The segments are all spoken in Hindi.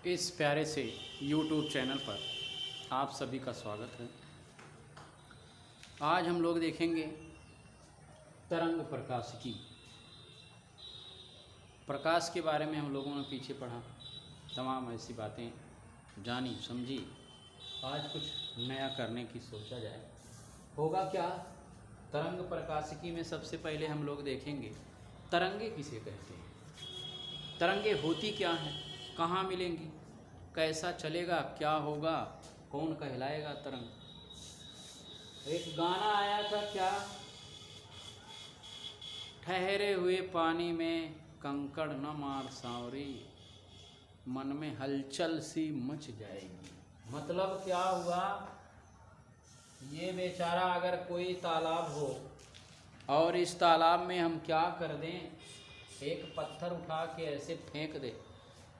इस प्यारे से YouTube चैनल पर आप सभी का स्वागत है। आज हम लोग देखेंगे तरंग प्रकाशिकी। प्रकाश के बारे में हम लोगों ने पीछे पढ़ा, तमाम ऐसी बातें जानी समझी। आज कुछ नया करने की सोचा जाए। होगा क्या? तरंग प्रकाशिकी में सबसे पहले हम लोग देखेंगे तरंगे किसे कहते हैं, तरंगे होती क्या हैं, कहाँ मिलेंगी, कैसा चलेगा, क्या होगा, कौन कहलाएगा तरंग। एक गाना आया था क्या, ठहरे हुए पानी में कंकड़ न मार सांवरी, मन में हलचल सी मच जाएगी। मतलब क्या हुआ, ये बेचारा अगर कोई तालाब हो और इस तालाब में हम क्या कर दें, एक पत्थर उठा के ऐसे फेंक दे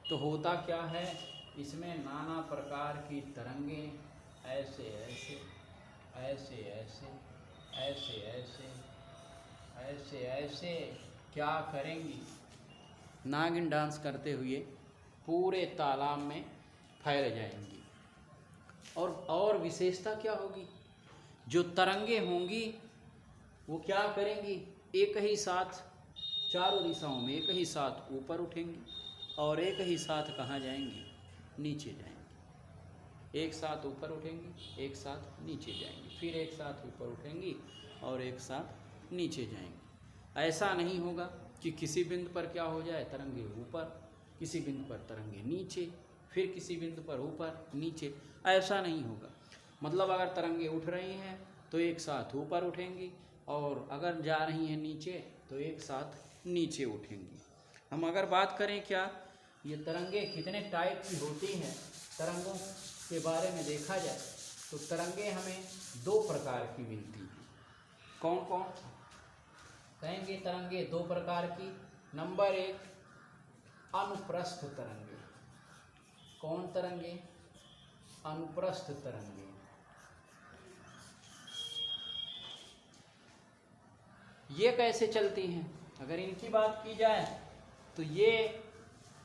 तो होता क्या है, इसमें नाना प्रकार की तरंगे ऐसे ऐसे ऐसे ऐसे ऐसे ऐसे ऐसे ऐसे क्या करेंगी, नागिन डांस करते हुए पूरे तालाब में फैल जाएंगी। और विशेषता क्या होगी, जो तरंगे होंगी वो क्या करेंगी, एक ही साथ चारों दिशाओं में एक ही साथ ऊपर उठेंगी और एक ही साथ कहाँ जाएंगी, नीचे जाएंगी। एक साथ ऊपर उठेंगी, एक साथ नीचे जाएंगी, फिर एक साथ ऊपर उठेंगी और एक साथ नीचे जाएंगी। ऐसा नहीं होगा कि किसी बिंदु पर क्या हो जाए, तरंगे ऊपर, किसी बिंदु पर तरंगे नीचे, फिर किसी बिंदु पर ऊपर नीचे, ऐसा नहीं होगा। मतलब अगर तरंगे उठ रही हैं तो एक साथ ऊपर उठेंगी और अगर जा रही हैं नीचे तो एक साथ नीचे उठेंगी। हम अगर बात करें क्या ये तरंगे कितने टाइप की होती हैं, तरंगों के बारे में देखा जाए तो तरंगे हमें दो प्रकार की मिलती हैं। कौन कौन कहेंगे तरंगे दो प्रकार की? नंबर एक, अनुप्रस्थ तरंगे। कौन तरंगे? अनुप्रस्थ तरंगे। ये कैसे चलती हैं? अगर इनकी बात की जाए तो ये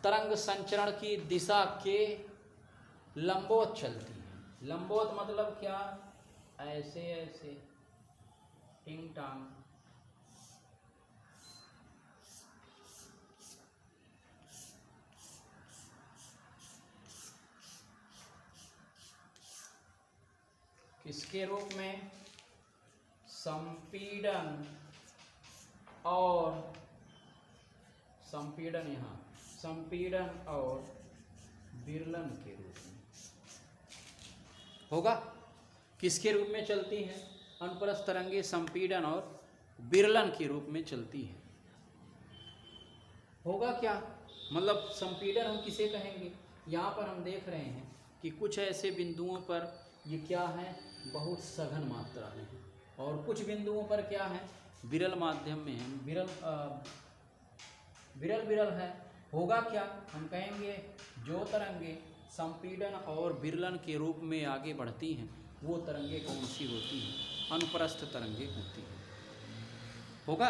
तरंग संचरण की दिशा के लंबवत चलती हैं। लंबवत मतलब क्या, ऐसे ऐसे टिंग टांग, किसके रूप में, संपीड़न और संपीड़न, यहाँ संपीड़न और विरलन के रूप में होगा। किसके रूप में चलती है? अनुप्रस्थ तरंगे संपीड़न और विरलन के रूप में चलती है। होगा क्या, मतलब संपीड़न हम किसे कहेंगे, यहाँ पर हम देख रहे हैं कि कुछ ऐसे बिंदुओं पर ये क्या है, बहुत सघन मात्रा में है, और कुछ बिंदुओं पर क्या है, विरल माध्यम में है, विरल है। होगा क्या, हम कहेंगे जो तरंगे संपीड़न और विरलन के रूप में आगे बढ़ती हैं वो तरंगे कौन सी होती हैं, अनुप्रस्थ तरंगे होती हैं। होगा।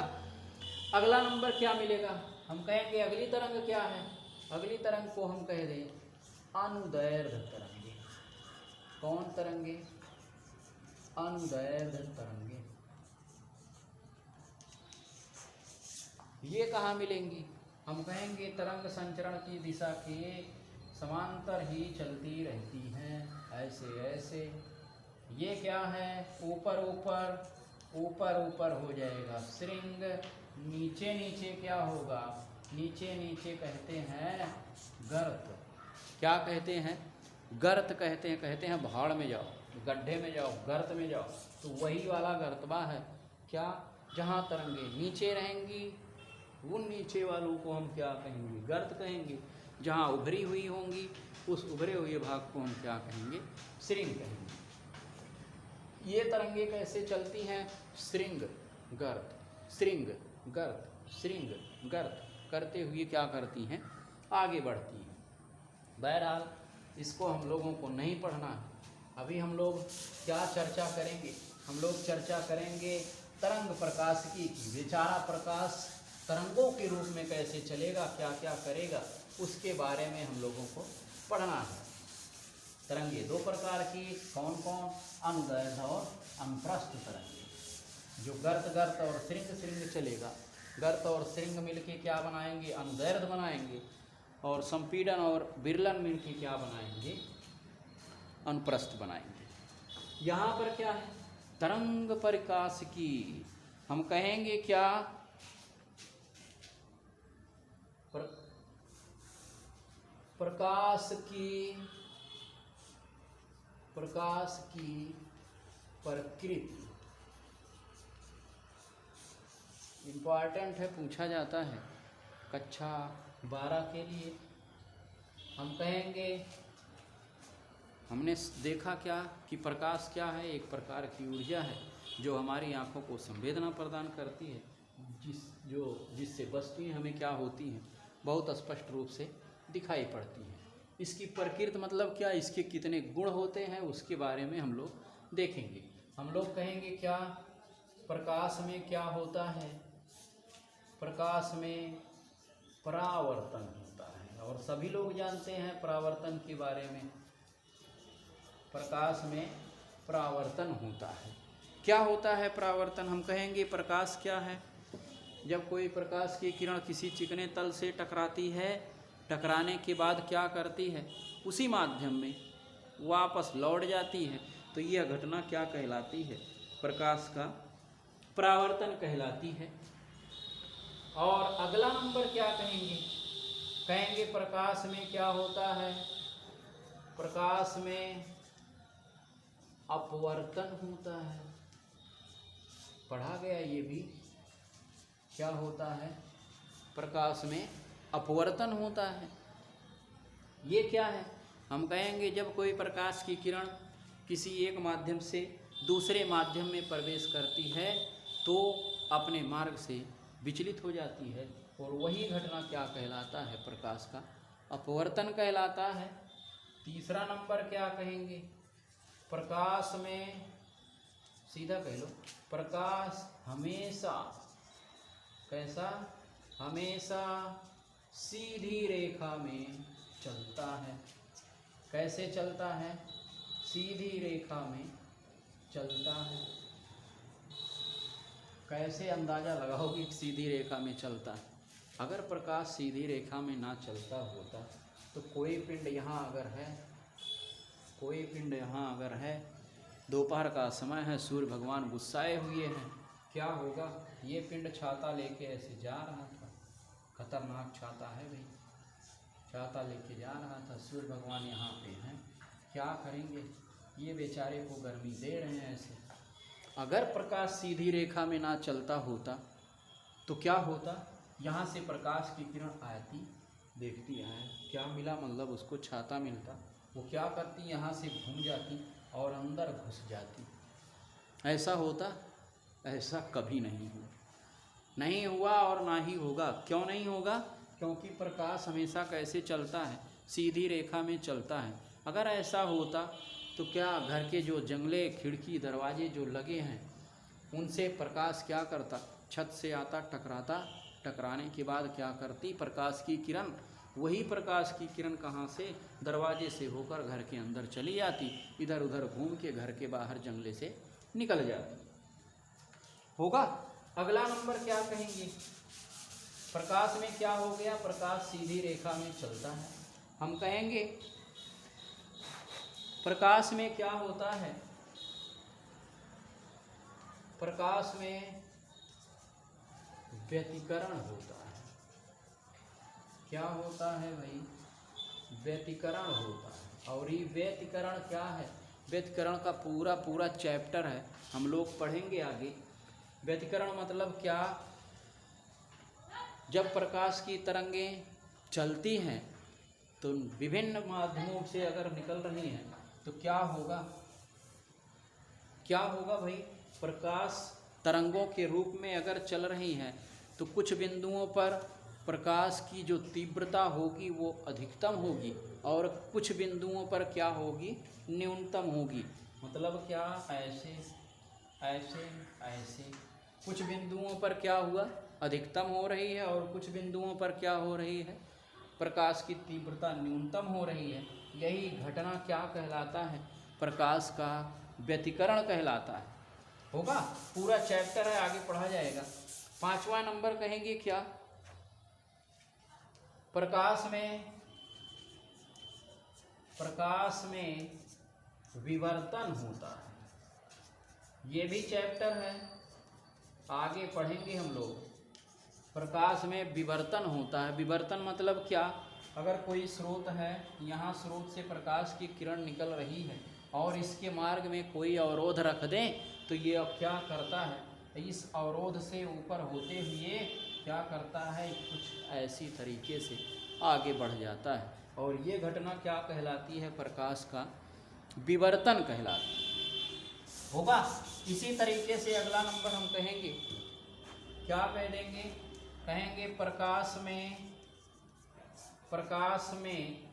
अगला नंबर क्या मिलेगा, हम कहेंगे अगली तरंग क्या है, अगली तरंग को हम कह दें अनुदैर्ध्य तरंगे। कौन तरंगे? अनुदैर्ध्य तरंगे। ये कहाँ मिलेंगी, हम कहेंगे तरंग संचरण की दिशा के समांतर ही चलती रहती हैं, ऐसे ऐसे। ये क्या है, ऊपर ऊपर ऊपर ऊपर हो जाएगा श्रृंग, नीचे नीचे क्या होगा, नीचे नीचे कहते हैं गर्त। क्या कहते हैं? गर्त कहते हैं भाड़ में जाओ, गड्ढे में जाओ, गर्त में जाओ, तो वही वाला गर्तबा है क्या, जहाँ तरंगे नीचे रहेंगी उन नीचे वालों को हम क्या कहेंगे, गर्त कहेंगे। जहाँ उभरी हुई होंगी उस उभरे हुए भाग को हम क्या कहेंगे, श्रृंग कहेंगे। ये तरंगे कैसे चलती हैं, श्रृंग गर्त, श्रृंग गर्त, श्रृंग गर्त करते हुए क्या करती हैं, आगे बढ़ती हैं। बहरहाल इसको हम लोगों को नहीं पढ़ना है। अभी हम लोग क्या चर्चा करेंगे, हम लोग चर्चा करेंगे तरंग प्रकाशिकी की। बेचारा प्रकाश तरंगों के रूप में कैसे चलेगा, क्या क्या करेगा, उसके बारे में हम लोगों को पढ़ना है। तरंगे दो प्रकार की, कौन कौन? अनुदैर्घ्य और अनुप्रस्थ तरंगे। जो गर्त गर्त और श्रृंग श्रृंग चलेगा, गर्त और श्रृंग मिलके क्या बनाएंगे? अनुदैर्घ्य बनाएंगे, और संपीड़न और विरलन मिलके क्या बनाएंगे? अनुप्रस्थ बनाएंगे। यहाँ पर क्या है? तरंग प्रकाश की, हम कहेंगे क्या? प्रकाश की प्रकृति इम्पॉर्टेंट है, पूछा जाता है कक्षा 12 के लिए। हम कहेंगे, हमने देखा क्या कि प्रकाश क्या है? एक प्रकार की ऊर्जा है जो हमारी आँखों को संवेदना प्रदान करती है, जिससे वस्तुएं हमें क्या होती हैं? बहुत स्पष्ट रूप से दिखाई पड़ती हैं। इसकी प्रकृति मतलब क्या? इसके कितने गुण होते हैं उसके बारे में हम लोग देखेंगे। हम लोग कहेंगे क्या? प्रकाश में क्या होता है? प्रकाश में परावर्तन होता है, और सभी लोग जानते हैं परावर्तन के बारे में। प्रकाश में परावर्तन होता है। क्या होता है परावर्तन? हम कहेंगे प्रकाश क्या है? जब कोई प्रकाश की किरण किसी चिकने तल से टकराती है, टकराने के बाद क्या करती है? उसी माध्यम में वापस लौट जाती है, तो यह घटना क्या कहलाती है? प्रकाश का परावर्तन कहलाती है। और अगला नंबर क्या कहेंगे? कहेंगे प्रकाश में क्या होता है? प्रकाश में अपवर्तन होता है। पढ़ा गया ये भी। क्या होता है? प्रकाश में अपवर्तन होता है। ये क्या है? हम कहेंगे जब कोई प्रकाश की किरण किसी एक माध्यम से दूसरे माध्यम में प्रवेश करती है तो अपने मार्ग से विचलित हो जाती है, और वही घटना क्या कहलाता है? प्रकाश का अपवर्तन कहलाता है। तीसरा नंबर क्या कहेंगे? प्रकाश में, सीधा कह लो, प्रकाश हमेशा कैसा? हमेशा सीधी रेखा में चलता है। कैसे चलता है? सीधी रेखा में चलता है। कैसे अंदाज़ा लगाओगे कि सीधी रेखा में चलता है? अगर प्रकाश सीधी रेखा में ना चलता होता तो कोई पिंड यहाँ अगर है, दोपहर का समय है, सूर्य भगवान गुस्साए हुए हैं, क्या होगा? ये पिंड छाता लेके ऐसे जा रहा था, खतरनाक छाता है भाई, छाता लेके जा रहा था, सूर्य भगवान यहाँ पे हैं, क्या करेंगे? ये बेचारे को गर्मी दे रहे हैं ऐसे। अगर प्रकाश सीधी रेखा में ना चलता होता तो क्या होता? यहाँ से प्रकाश की किरण आती, देखती है, क्या मिला? मतलब उसको छाता मिलता, वो क्या करती? यहाँ से घूम जाती और अंदर घुस जाती। ऐसा होता? ऐसा कभी नहीं हुआ और ना ही होगा। क्यों नहीं होगा? क्योंकि प्रकाश हमेशा कैसे चलता है? सीधी रेखा में चलता है। अगर ऐसा होता तो क्या घर के जो जंगले, खिड़की, दरवाजे जो लगे हैं उनसे प्रकाश क्या करता? छत से आता, टकराता, टकराने के बाद क्या करती? प्रकाश की किरण, वही प्रकाश की किरण कहाँ से? दरवाजे से होकर घर के अंदर चली जाती, इधर उधर घूम के घर के बाहर जंगले से निकल जाती। होगा? अगला नंबर क्या कहेंगे? प्रकाश में क्या हो गया? प्रकाश सीधी रेखा में चलता है। हम कहेंगे प्रकाश में क्या होता है? प्रकाश में व्यतिकरण होता है। क्या होता है भाई? व्यतिकरण होता है। और ये व्यतिकरण क्या है? व्यतिकरण का पूरा चैप्टर है, हम लोग पढ़ेंगे आगे। व्यतिकरण मतलब क्या? जब प्रकाश की तरंगें चलती हैं तो विभिन्न माध्यमों से अगर निकल रही हैं तो क्या होगा? क्या होगा भाई? प्रकाश तरंगों के रूप में अगर चल रही हैं तो कुछ बिंदुओं पर प्रकाश की जो तीव्रता होगी वो अधिकतम होगी, और कुछ बिंदुओं पर क्या होगी? न्यूनतम होगी। मतलब क्या? ऐसे ऐसे ऐसे कुछ बिंदुओं पर क्या हुआ? अधिकतम हो रही है, और कुछ बिंदुओं पर क्या हो रही है? प्रकाश की तीव्रता न्यूनतम हो रही है, यही घटना क्या कहलाता है? प्रकाश का व्यतिकरण कहलाता है। होगा, पूरा चैप्टर है, आगे पढ़ा जाएगा। 5वां नंबर कहेंगे क्या? प्रकाश में विवर्तन होता है। ये भी चैप्टर है, आगे पढ़ेंगे हम लोग। प्रकाश में विवर्तन होता है। विवर्तन मतलब क्या? अगर कोई स्रोत है, यहाँ स्रोत से प्रकाश की किरण निकल रही है और इसके मार्ग में कोई अवरोध रख दें तो ये अब क्या करता है, इस अवरोध से ऊपर होते हुए क्या करता है, कुछ ऐसी तरीके से आगे बढ़ जाता है, और ये घटना क्या कहलाती है? प्रकाश का विवर्तन कहलाती है। होगा, इसी तरीके से अगला नंबर हम कहेंगे, क्या कह देंगे? कहेंगे प्रकाश में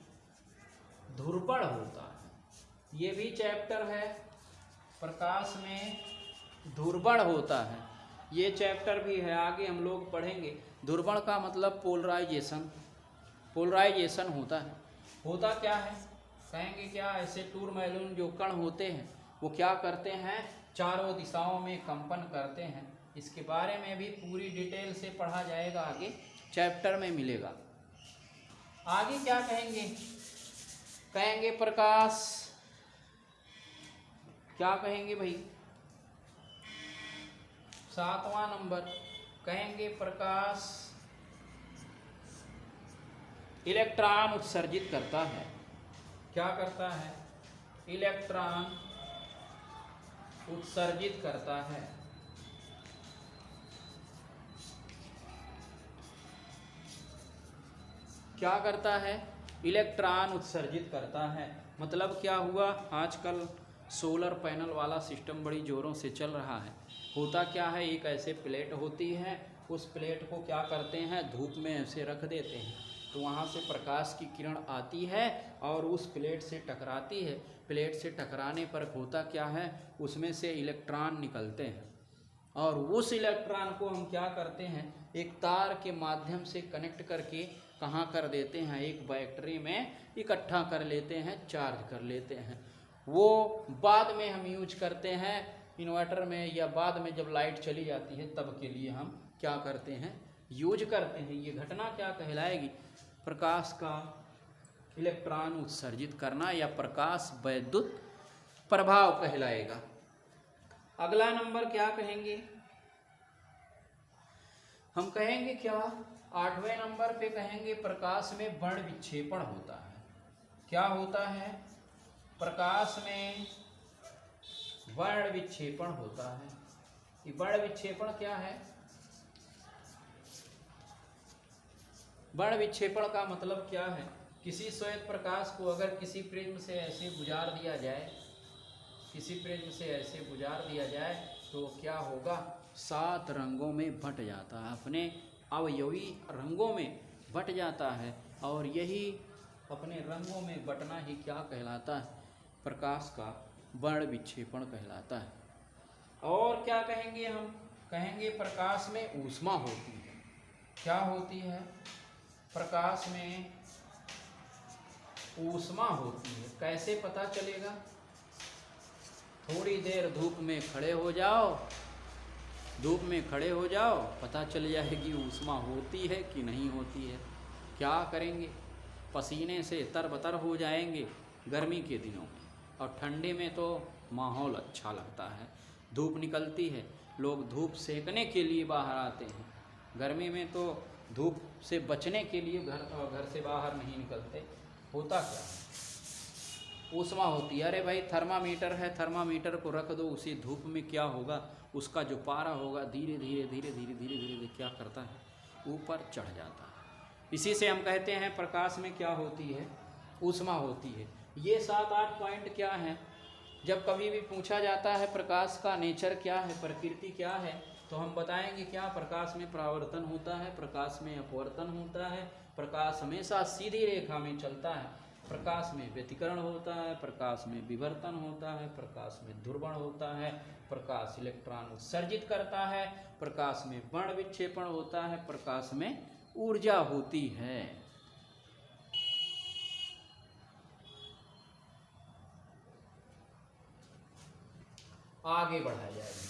ध्रुवण होता है। ये भी चैप्टर है, प्रकाश में ध्रुवण होता है, ये चैप्टर भी है, आगे हम लोग पढ़ेंगे। ध्रुवण का मतलब पोलराइजेशन होता है। होता क्या है? कहेंगे क्या? ऐसे टूरमैलून जो कण होते हैं वो क्या करते हैं? चारों दिशाओं में कंपन करते हैं। इसके बारे में भी पूरी डिटेल से पढ़ा जाएगा, आगे चैप्टर में मिलेगा। आगे क्या कहेंगे? कहेंगे प्रकाश, क्या कहेंगे भाई? 7वां नंबर कहेंगे प्रकाश इलेक्ट्रॉन उत्सर्जित करता है। क्या करता है? इलेक्ट्रॉन उत्सर्जित करता है। क्या करता है? इलेक्ट्रॉन उत्सर्जित करता है। मतलब क्या हुआ? आजकल सोलर पैनल वाला सिस्टम बड़ी ज़ोरों से चल रहा है। होता क्या है? एक ऐसे प्लेट होती है, उस प्लेट को क्या करते हैं? धूप में ऐसे रख देते हैं, तो वहाँ से प्रकाश की किरण आती है और उस प्लेट से टकराती है। प्लेट से टकराने पर होता क्या है? उसमें से इलेक्ट्रॉन निकलते हैं, और उस इलेक्ट्रॉन को हम क्या करते हैं? एक तार के माध्यम से कनेक्ट करके कहाँ कर देते हैं? एक बैटरी में इकट्ठा कर लेते हैं, चार्ज कर लेते हैं। वो बाद में हम यूज करते हैं इन्वर्टर में, या बाद में जब लाइट चली जाती है तब के लिए हम क्या करते हैं? यूज करते हैं। ये घटना क्या कहलाएगी? प्रकाश का इलेक्ट्रॉन उत्सर्जित करना या प्रकाश वैद्युत प्रभाव कहलाएगा। अगला नंबर क्या कहेंगे? हम कहेंगे क्या? 8वें नंबर पे कहेंगे प्रकाश में वर्ण विक्षेपण होता है। क्या होता है? प्रकाश में वर्ण विक्षेपण होता है। ये वर्ण विक्षेपण क्या है? वर्ण विक्षेपण का मतलब क्या है? किसी श्वेत प्रकाश को अगर किसी प्रिज्म से ऐसे गुजार दिया जाए, तो क्या होगा? 7 रंगों में बंट जाता है, अपने अवयवी रंगों में बंट जाता है, और यही अपने रंगों में बंटना ही क्या कहलाता है? प्रकाश का वर्ण विक्षेपण कहलाता है। और क्या कहेंगे हम? कहेंगे प्रकाश में ऊष्मा होती है। क्या होती है? प्रकाश में ऊष्मा होती है। कैसे पता चलेगा? थोड़ी देर धूप में खड़े हो जाओ, पता चल जाएगी ऊष्मा होती है कि नहीं होती है। क्या करेंगे? पसीने से तरबतर हो जाएंगे गर्मी के दिनों में, और ठंडे में तो माहौल अच्छा लगता है। धूप निकलती है, लोग धूप सेकने के लिए बाहर आते हैं। गर्मी में तो धूप से बचने के लिए घर से बाहर नहीं निकलते। होता क्या है? ऊष्मा होती है। अरे भाई थर्मामीटर है, थर्मामीटर को रख दो उसी धूप में, क्या होगा? उसका जो पारा होगा धीरे धीरे क्या करता है? ऊपर चढ़ जाता है। इसी से हम कहते हैं प्रकाश में क्या होती है? ऊष्मा होती है। ये 7-8 पॉइंट क्या हैं? जब कभी भी पूछा जाता है प्रकाश का नेचर क्या है, प्रकृति क्या है, तो हम बताएंगे क्या? प्रकाश में परावर्तन होता है, प्रकाश में अपवर्तन होता है, प्रकाश हमेशा सीधी रेखा में चलता है, प्रकाश में व्यतिकरण होता है, प्रकाश में विवर्तन होता है, प्रकाश में ध्रुवण होता है, प्रकाश इलेक्ट्रॉन उत्सर्जित करता है, प्रकाश में वर्ण विक्षेपण होता है, प्रकाश में ऊर्जा होती है। आगे बढ़ाई जाएगी।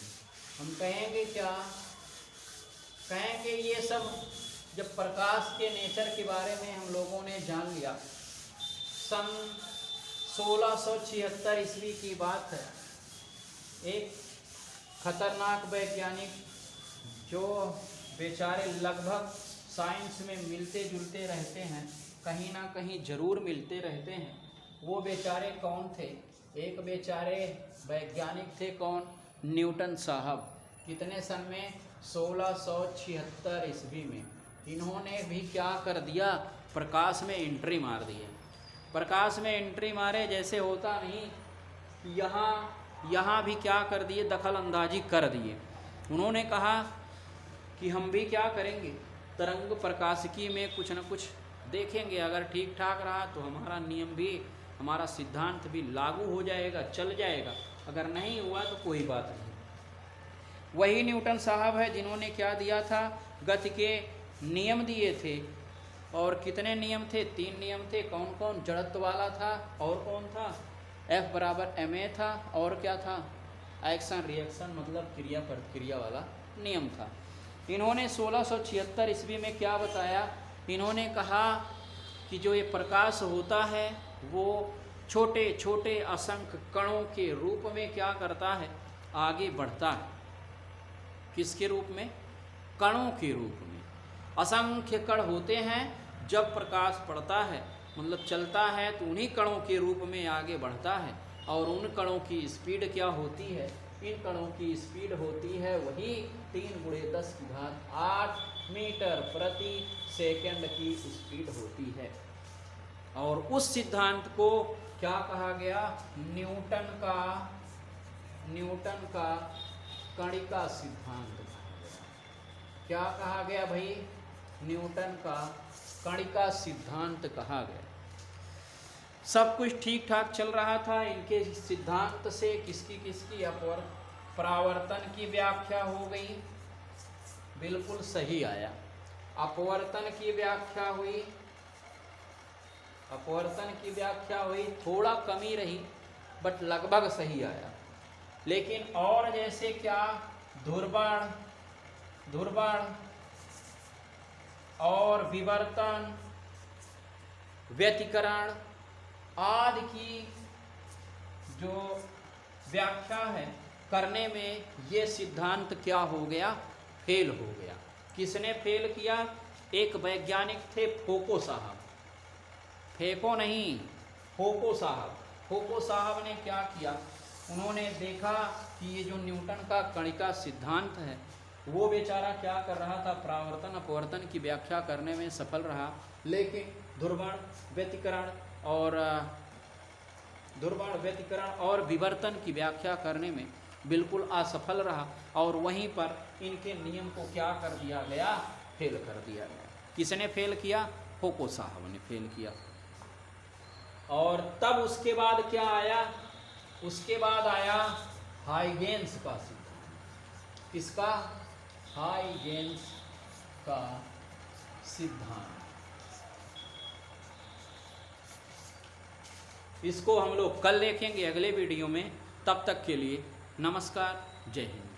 हम कहेंगे क्या, कहेंगे ये सब जब प्रकाश के नेचर के बारे में हम लोगों ने जान लिया, सन 1676 ईस्वी की बात है। एक खतरनाक वैज्ञानिक जो बेचारे लगभग साइंस में मिलते जुलते रहते हैं, कहीं ना कहीं जरूर मिलते रहते हैं, वो बेचारे कौन थे? एक बेचारे वैज्ञानिक थे, कौन? न्यूटन साहब। कितने सन में? 1676 ईस्वी में। इन्होंने भी क्या कर दिया? प्रकाश में एंट्री मार दी है। प्रकाश में एंट्री मारे जैसे होता नहीं, यहाँ भी क्या कर दिए? दखल अंदाजी कर दिए। उन्होंने कहा कि हम भी क्या करेंगे, तरंग प्रकाशिकी में कुछ न कुछ देखेंगे, अगर ठीक ठाक रहा तो हमारा नियम भी, हमारा सिद्धांत भी लागू हो जाएगा, चल जाएगा, अगर नहीं हुआ तो कोई बात नहीं। वही न्यूटन साहब है जिन्होंने क्या दिया था? गति के नियम दिए थे। और कितने नियम थे? 3 नियम थे। कौन कौन? जड़त्व वाला था, और कौन था? F बराबर ma था, और क्या था? एक्शन रिएक्शन मतलब क्रिया प्रतिक्रिया वाला नियम था। इन्होंने 1676 ईस्वी में क्या बताया? इन्होंने कहा कि जो ये प्रकाश होता है वो छोटे छोटे असंख्य कणों के रूप में क्या करता है? आगे बढ़ता है। किसके रूप में? कणों के रूप में। असंख्य कण होते हैं, जब प्रकाश पड़ता है मतलब चलता है तो उन्हीं कणों के रूप में आगे बढ़ता है। और उन कणों की स्पीड क्या होती है? इन कणों की स्पीड होती है वही 3 × 10⁸ मीटर प्रति सेकंड की स्पीड होती है। और उस सिद्धांत को क्या कहा गया? न्यूटन का कणिका सिद्धांत कहा गया। क्या कहा गया भाई? न्यूटन का कणिका सिद्धांत कहा गया। सब कुछ ठीक ठाक चल रहा था। इनके सिद्धांत से किसकी परावर्तन की व्याख्या हो गई, बिल्कुल सही आया। अपवर्तन की व्याख्या हुई, थोड़ा कमी रही बट लगभग सही आया। लेकिन और जैसे क्या? ध्रुवण और विवर्तन, व्यतिकरण आदि की जो व्याख्या है करने में ये सिद्धांत क्या हो गया? फेल हो गया। किसने फेल किया? एक वैज्ञानिक थे फोको साहब। फेको नहीं, फोको साहब। फोको साहब ने क्या किया? उन्होंने देखा कि ये जो न्यूटन का कणिका सिद्धांत है वो बेचारा क्या कर रहा था? परावर्तन अपवर्तन की व्याख्या करने में सफल रहा, लेकिन ध्रुवण व्यतिकरण और विवर्तन की व्याख्या करने में बिल्कुल असफल रहा। और वहीं पर इनके नियम को क्या कर दिया गया? फेल कर दिया गया। किसने फेल किया? फोको साहब ने फेल किया। और तब उसके बाद क्या आया? उसके बाद आया हाइगेन्स का सिद्धांत। किसका? हाइगेन्स का सिद्धांत। इसको हम लोग कल देखेंगे अगले वीडियो में। तब तक के लिए नमस्कार, जय हिंद।